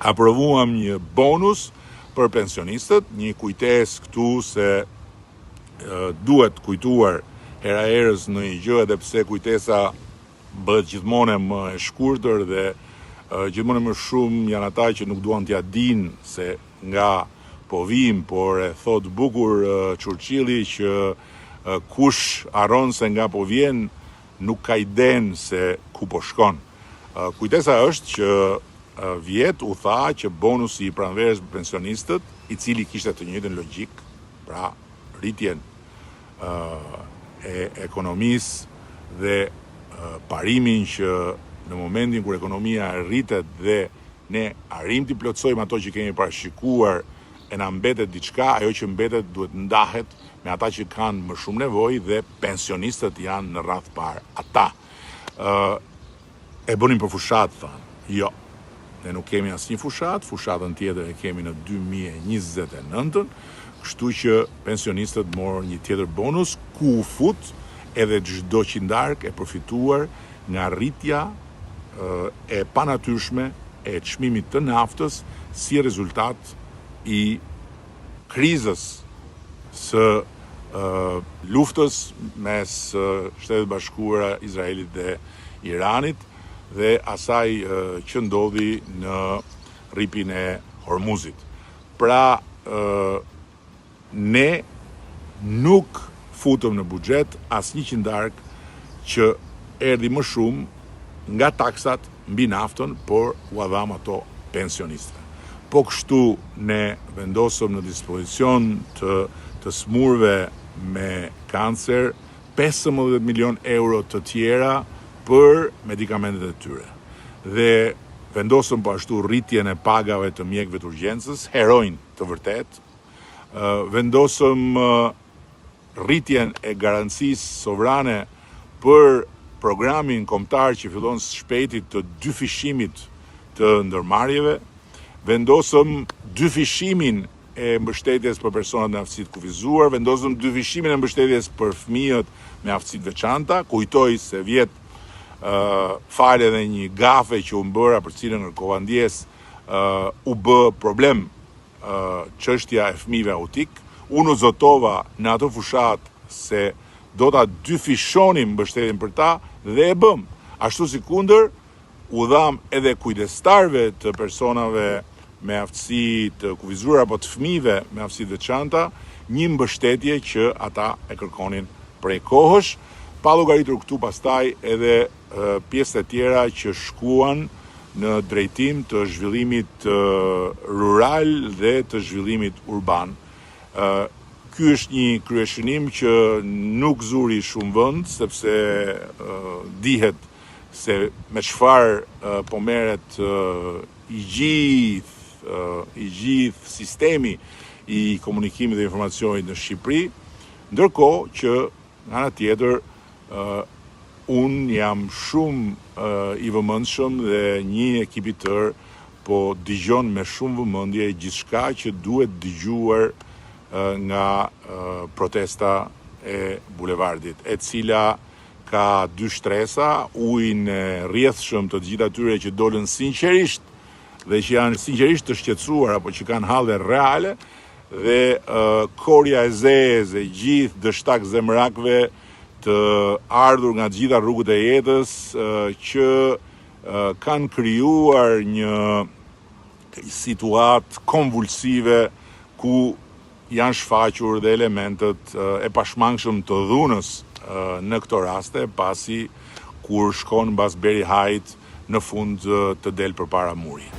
aprovuam një bonus për pensionistët, një kujtesë këtu se duhet kujtuar hera herës në një gjë, edhe pse kujtesa bëhet gjithmonë më e shkurtër dhe gjithmonë më shumë janë ata që nuk duan t'ja dinë se nga po vim, por e thot bukur Churchilli që kush harron se nga po vjen nuk ka iden se ku po shkon. Kujtesa është që vjet u tha që bonusi i pranverës për pensionistët, i cili kishte të njëjtën logjik, pra rritjen e ekonomisë dhe parimin që në momentin kur ekonomia rritet dhe ne arrim t'i plotësojmë ato që kemi parashikuar e na mbetet diçka, ajo që mbetet duhet ndahet me ata që kanë më shumë nevojë dhe pensionistët janë në radh parë. Ata e bënin për fushat, thanë. Jo, ne nuk kemi asnjë fushat, fushatën tjetër e kemi në 2029, kështu që pensionistët morën një tjetër bonus ku u fut edhe çdo qindark e përfituar nga rritja e panatyrshme e çmimit të naftës si rezultat i krizës së luftës mes Shtetit Bashkuara, Izraelit dhe Iranit dhe asaj që ndodhi në rripin e Hormuzit. Pra, ne nuk futëm në buxhet asnjë qindark që erdhi më shumë nga taksat mbi naftën, por u dham ato pensionistëve. Po kështu ne vendosëm në dispozicion të smurve me kancer 15 milion euro të tjera për medikamentet e tyre. Dhe vendosëm po ashtu rritjen e pagave të mjekëve të urgjencës, heroin të vërtet. Vendosëm rritjen e garancisë sovrane për programin kombëtar që fillon shpejti të dyfishimit të ndërmarrjeve. Vendosëm dyfishimin e mbështetjes për personat me aftësi të kufizuar, vendosëm dyfishimin e mbështetjes për fëmijët me aftësi të veçanta. Kujtoj se vjet fal edhe një gafe që u bëra për cilën kovandies u bë problem çështja e fëmijëve autik. Unë u zotova në ato fushat se do ta dyfishonim mbështetjen për ta dhe e bëm. Ashtu si kundër, u dham edhe kujdestarëve të personave me aftësi të kufizuar apo të fëmijëve me aftësi të veçanta një mbështetje që ata e kërkonin prej kohësh, pa llogaritur këtu pastaj edhe pjesët e tjera që shkuan në drejtim të zhvillimit rural dhe të zhvillimit urban. Ky është një kryeshënim që nuk zuri shumë vend, sepse dihet se me çfarë po merret i gjithë sistemi i komunikimit dhe informacionit në Shqipëri, ndërkohë që nga ana tjetër unë jam shumë i vëmendshëm dhe një ekip i tërë po dëgjon me shumë vëmendje gjithçka që duhet dëgjuar nga protesta e bulevardit, e cila ka dy shtresa, ujin e rrjedhshëm të gjithë atyre që dolën sinqerisht dhe që janë sinqerisht të shqetësuar apo që kanë halle reale, dhe korja e zezë e gjithë dështak zemrakëve të ardhur nga gjitha rrugët e jetës që kanë krijuar një situatë konvulsive ku janë shfaqur dhe elementet e pashmangshëm të dhunës në këto raste, pasi kur shkon mbas Beri Hajt në fund të del përpara muri.